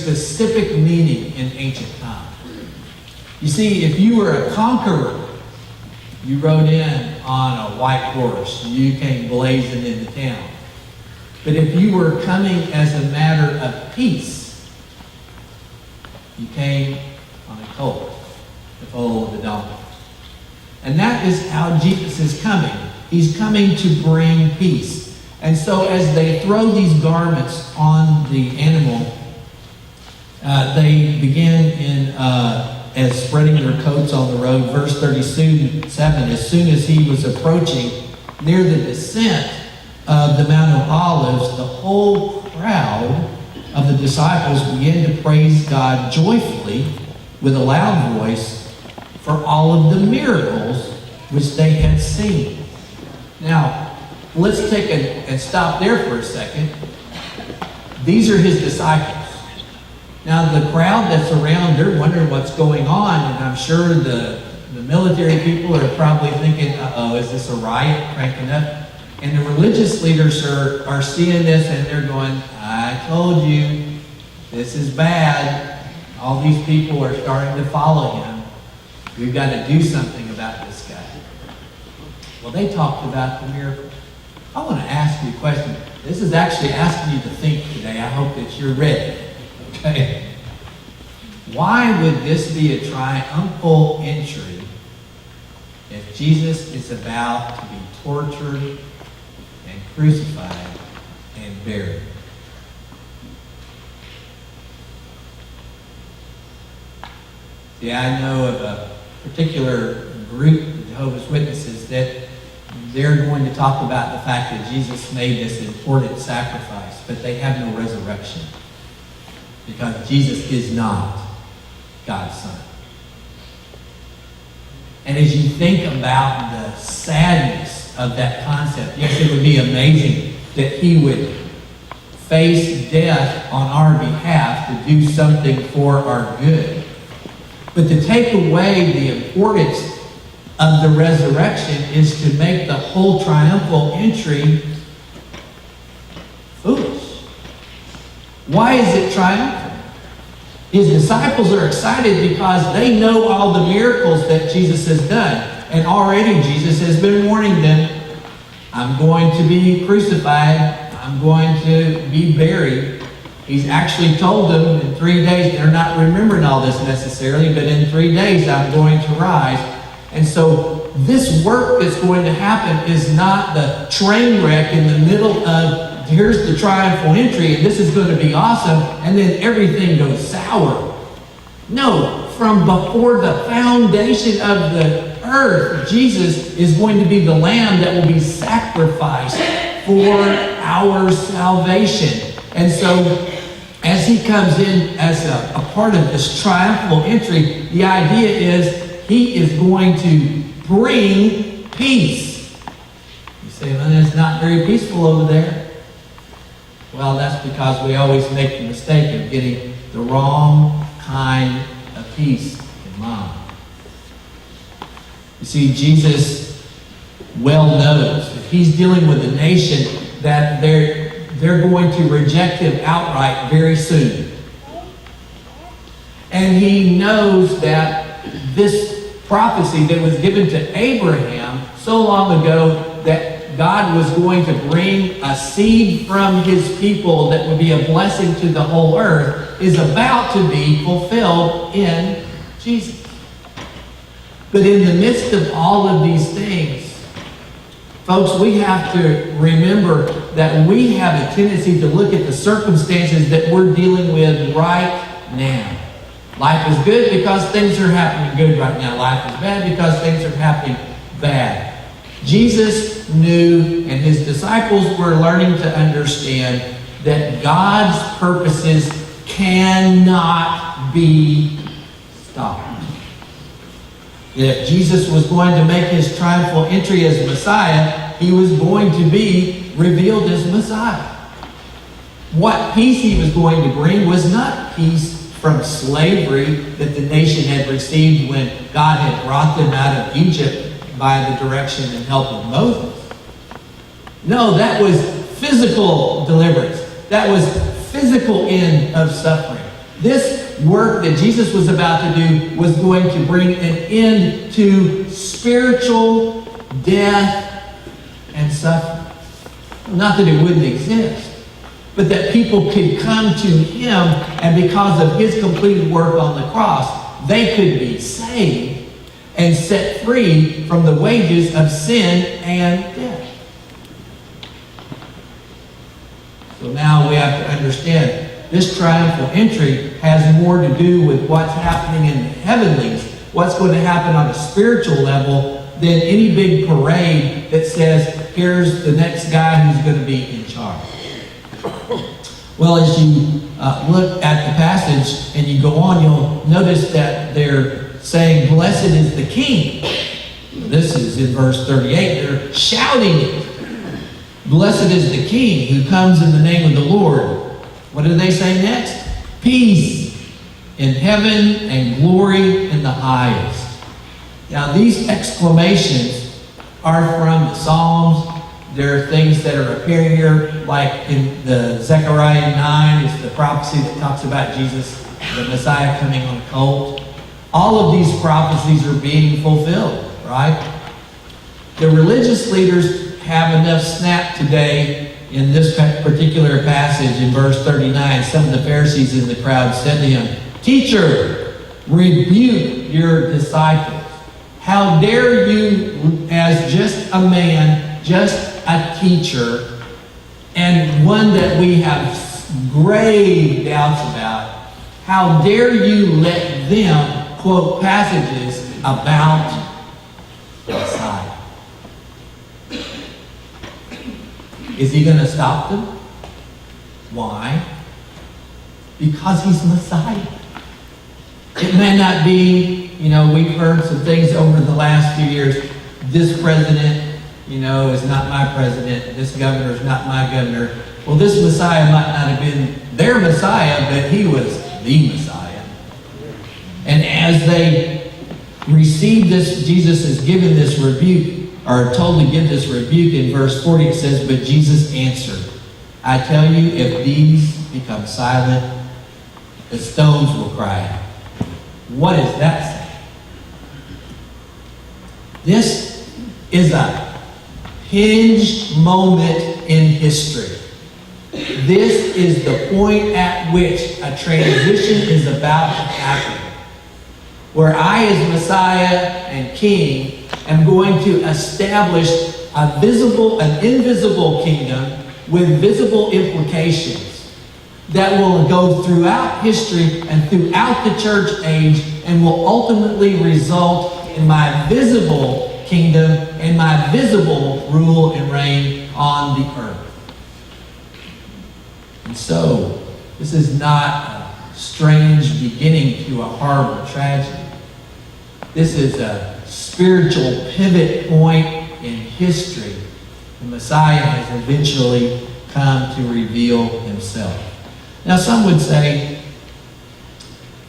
specific meaning in ancient times. You see, if you were a conqueror, you rode in on a white horse. You came blazing into town. But if you were coming as a matter of peace, you came on a colt, the foal of a donkey. And that is how Jesus is coming. He's coming to bring peace. And so as they throw these garments on the animal, they begin as spreading their coats on the road. Verse 37, as soon as he was approaching near the descent of the Mount of Olives, the whole crowd of the disciples began to praise God joyfully with a loud voice for all of the miracles which they had seen. Now, let's take and stop there for a second. These are his disciples. Now, the crowd that's around, they're wondering what's going on, and I'm sure the military people are probably thinking, uh-oh, is this a riot cranking up? And the religious leaders are seeing this, and they're going, I told you, this is bad. All these people are starting to follow him. We've got to do something about this guy. Well, they talked about the miracle. I want to ask you a question. This is actually asking you to think today. I hope that you're ready. Okay? Why would this be a triumphal entry if Jesus is about to be tortured and crucified and buried? See, I know of a particular group of Jehovah's Witnesses that they're going to talk about the fact that Jesus made this important sacrifice, but they have no resurrection because Jesus is not God's Son. And as you think about the sadness of that concept, yes, it would be amazing that he would face death on our behalf to do something for our good. But to take away the importance of the resurrection is to make the whole triumphal entry foolish. Why is it triumphant? His disciples are excited because they know all the miracles that Jesus has done. And already Jesus has been warning them, I'm going to be crucified. I'm going to be buried. He's actually told them in 3 days, they're not remembering all this necessarily, but in 3 days I'm going to rise. And so this work that's going to happen is not the train wreck in the middle of, here's the triumphal entry, and this is going to be awesome, and then everything goes sour. No, from before the foundation of the earth, Jesus is going to be the lamb that will be sacrificed for our salvation. And so, as he comes in as a part of this triumphal entry, the idea is he is going to bring peace. You say, well, it's not very peaceful over there. Well, that's because we always make the mistake of getting the wrong kind of peace in mind. You see, Jesus well knows that he's dealing with a nation that they're going to reject him outright very soon. And he knows that this prophecy that was given to Abraham so long ago that God was going to bring a seed from his people that would be a blessing to the whole earth is about to be fulfilled in Jesus. But in the midst of all of these things, folks, we have to remember that we have a tendency to look at the circumstances that we're dealing with right now. Life is good because things are happening good right now. Life is bad because things are happening bad. Jesus knew, and his disciples were learning to understand, that God's purposes cannot be stopped. If Jesus was going to make his triumphal entry as Messiah, he was going to be revealed as Messiah. What peace he was going to bring was not peace from slavery that the nation had received when God had brought them out of Egypt by the direction and help of Moses. No, that was physical deliverance. That was physical end of suffering. This work that Jesus was about to do was going to bring an end to spiritual death and suffering. Not that it wouldn't exist, but that people could come to him, and because of his completed work on the cross, they could be saved and set free from the wages of sin and death. So now we have to understand this triumphal entry has more to do with what's happening in the heavenlies, what's going to happen on a spiritual level, than any big parade that says, here's the next guy who's going to be in charge. Well, as you look at the passage and you go on, you'll notice that they're saying, blessed is the King. This is in verse 38. They're shouting it. Blessed is the King who comes in the name of the Lord. What do they say next? Peace in heaven and glory in the highest. Now, these exclamations are from the Psalms. There are things that are appearing here, like in the Zechariah 9, it's the prophecy that talks about Jesus, the Messiah, coming on a colt. All of these prophecies are being fulfilled, right? The religious leaders have enough snap today in this particular passage in verse 39. Some of the Pharisees in the crowd said to him, Teacher, rebuke your disciples. How dare you, as just a man, just a teacher, and one that we have grave doubts about, how dare you let them quote passages about the Messiah? Is he going to stop them? Why? Because he's Messiah. It may not be, we've heard some things over the last few years. This president, is not my president. This governor is not my governor. Well, this Messiah might not have been their Messiah, but he was the Messiah. And as they receive this, Jesus is given this rebuke, or told to give this rebuke. In verse 40 it says, but Jesus answered, I tell you, if these become silent, the stones will cry out. What does that say? This is a hinged moment in history. This is the point at which a transition is about to happen, where I, as Messiah and King, am going to establish an invisible kingdom with visible implications that will go throughout history and throughout the church age, and will ultimately result in my visible kingdom and my visible rule and reign on the earth. And so, this is not a strange beginning to a horrible tragedy. This is a spiritual pivot point in history. The Messiah has eventually come to reveal himself. Now, some would say,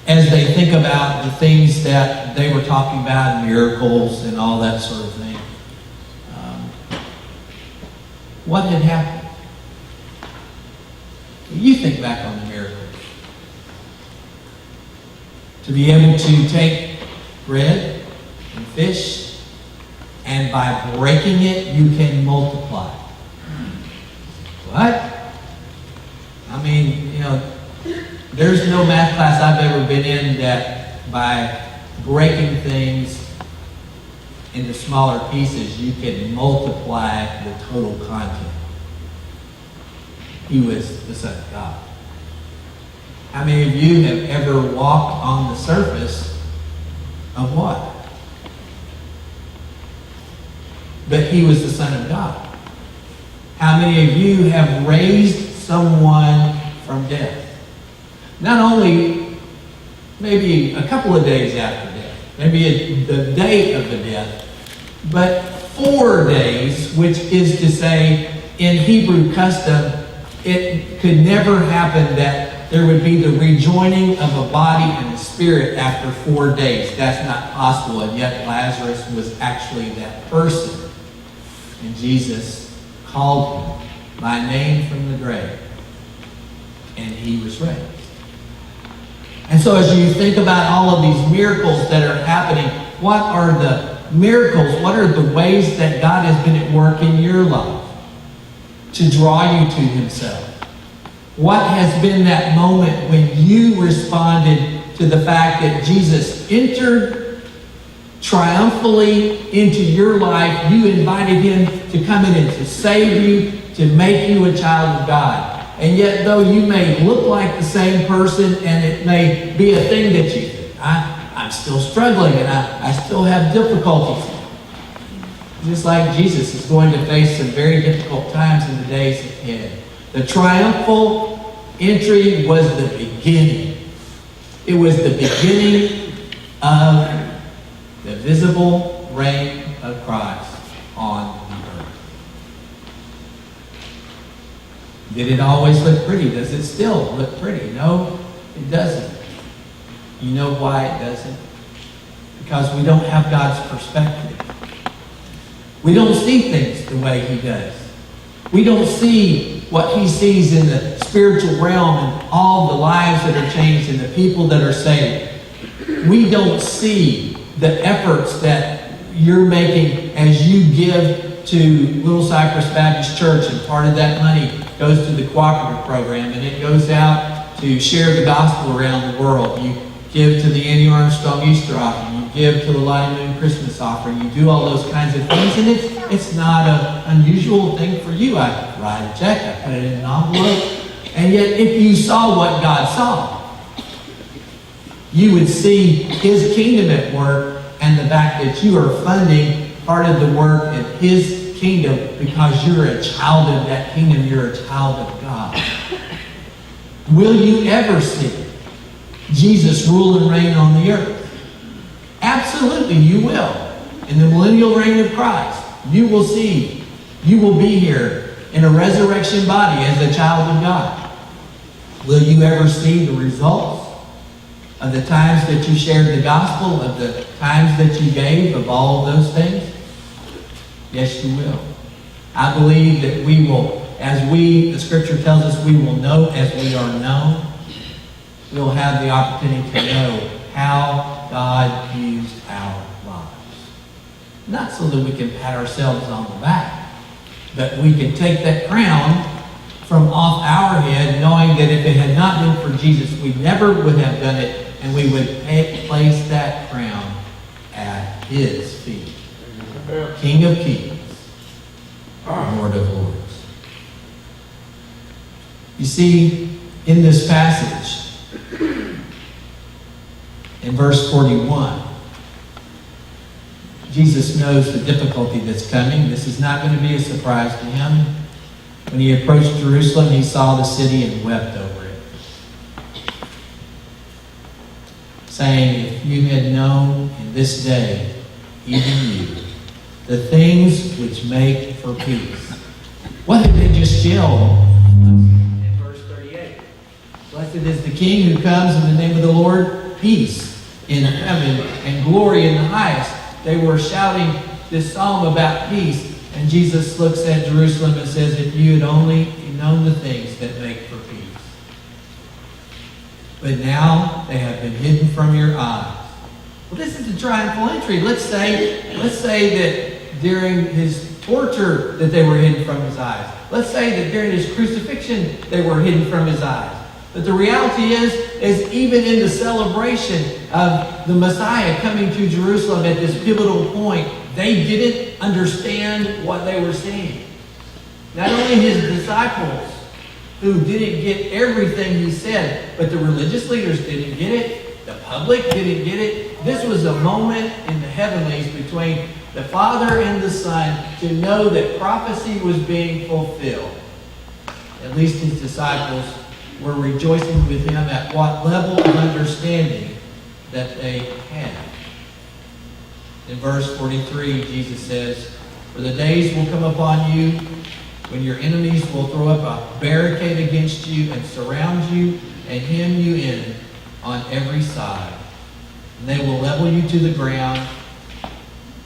as they think about the things that they were talking about, miracles and all that sort of thing, what had happened? You think back on the miracles. To be able to take bread and fish, and by breaking it, you can multiply. What? I mean, there's no math class I've ever been in that by breaking things into smaller pieces, you can multiply the total content. He was the Son of God. How many of you have ever walked on the surface of what? But he was the Son of God. How many of you have raised someone from death? Not only maybe a couple of days after death, maybe the day of the death, but 4 days, which is to say, in Hebrew custom, it could never happen that there would be the rejoining of a body and a spirit after 4 days. That's not possible, and yet Lazarus was actually that person. And Jesus called him by name from the grave, and he was raised. And so as you think about all of these miracles that are happening, what are the miracles? What are the ways that God has been at work in your life to draw you to himself? What has been that moment when you responded to the fact that Jesus entered triumphantly into your life? You invited him to come in and to save you, to make you a child of God. And yet, though you may look like the same person, and it may be a thing that you think, I'm still struggling and I still have difficulties. Just like Jesus is going to face some very difficult times in the days ahead. The triumphal entry was the beginning. It was the beginning of the visible reign of Christ on the earth. Did it always look pretty? Does it still look pretty? No, it doesn't. You know why it doesn't? Because we don't have God's perspective. We don't see things the way he does. We don't see what he sees in the spiritual realm and all the lives that are changed and the people that are saved. We don't see the efforts that you're making as you give to Little Cypress Baptist Church, and part of that money goes to the cooperative program, and it goes out to share the gospel around the world. You give to the Annie Armstrong Easter offering. You give to the Lottie Moon Christmas offering. You do all those kinds of things, and it's not an unusual thing for you. I write a check, I put it in an envelope, and yet if you saw what God saw, you would see his kingdom at work, and the fact that you are funding part of the work in his kingdom because you're a child of that kingdom, you're a child of God. Will you ever see Jesus rule and reign on the earth? Absolutely, you will. In the millennial reign of Christ, you will see, you will be here in a resurrection body as a child of God. Will you ever see the results of the times that you shared the gospel, of the times that you gave, of all of those things? Yes, you will. I believe that we will, the scripture tells us, we will know as we are known. We'll have the opportunity to know how God used our lives. Not so that we can pat ourselves on the back, but we can take that crown from off our head, knowing that if it had not been for Jesus, we never would have done it, and we would place that crown at his feet. King of Kings, Lord of Lords. You see, in this passage, in verse 41, Jesus knows the difficulty that's coming. This is not going to be a surprise to him. When he approached Jerusalem, he saw the city and wept over it, saying, if you had known in this day, even you, the things which make for peace. What did they just yell in verse 38? Blessed is the King who comes in the name of the Lord, peace in heaven and glory in the highest. They were shouting this psalm about peace, and Jesus looks at Jerusalem and says, if you had only known the things that make for peace. But now they have been hidden from your eyes. Well, this is a triumphal entry. Let's say that during his torture that they were hidden from his eyes. Let's say that during his crucifixion they were hidden from his eyes. But the reality is even in the celebration of the Messiah coming to Jerusalem at this pivotal point, they didn't understand what they were seeing. Not only his disciples, who didn't get everything he said, but the religious leaders didn't get it. The public didn't get it. This was a moment in the heavenlies between the Father and the Son to know that prophecy was being fulfilled. At least his disciples were rejoicing with him at what level of understanding that they had. In verse 43, Jesus says, for the days will come upon you when your enemies will throw up a barricade against you and surround you and hem you in on every side. And they will level you to the ground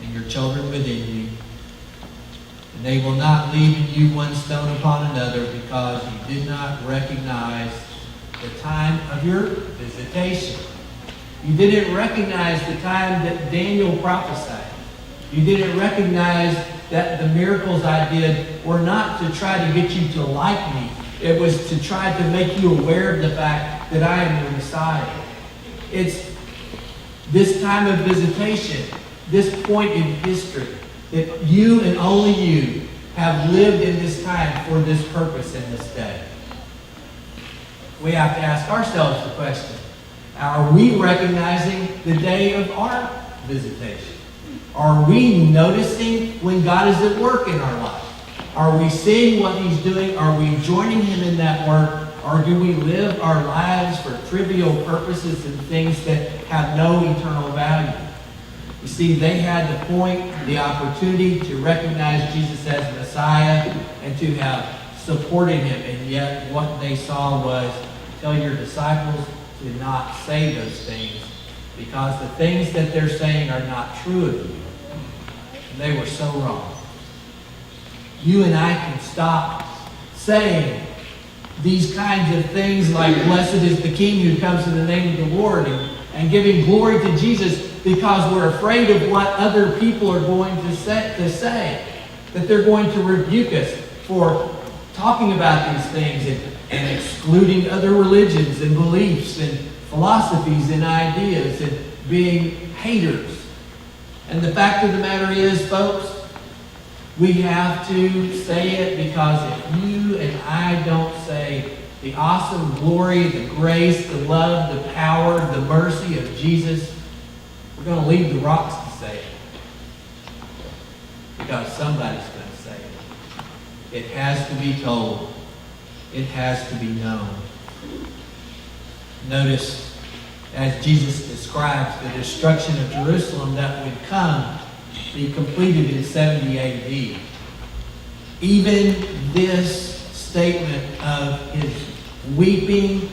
and your children within you. And they will not leave in you one stone upon another, because you did not recognize the time of your visitation. You didn't recognize the time that Daniel prophesied. You didn't recognize that the miracles I did were not to try to get you to like me. It was to try to make you aware of the fact that I am your Messiah. It's this time of visitation, this point in history, that you and only you have lived in this time for this purpose in this day. We have to ask ourselves the question, are we recognizing the day of our visitation? Are we noticing when God is at work in our life? Are we seeing what He's doing? Are we joining Him in that work? Or do we live our lives for trivial purposes and things that have no eternal value? You see, they had the point, the opportunity to recognize Jesus as Messiah and to have supported Him. And yet what they saw was, tell your disciples to not say those things, because the things that they're saying are not true of you. And they were so wrong. You and I can stop saying these kinds of things like, blessed is the King who comes in the name of the Lord, and giving glory to Jesus, because we're afraid of what other people are going to say, that they're going to rebuke us for talking about these things and excluding other religions and beliefs and philosophies and ideas and being haters. And the fact of the matter is, folks, we have to say it, because if you and I don't say the awesome glory, the grace, the love, the power, the mercy of Jesus, we're going to leave the rocks to say it. Because somebody's going to say it. It has to be told. It has to be known. Notice, as Jesus describes the destruction of Jerusalem that would come, be completed in 70 AD. Even this statement of His weeping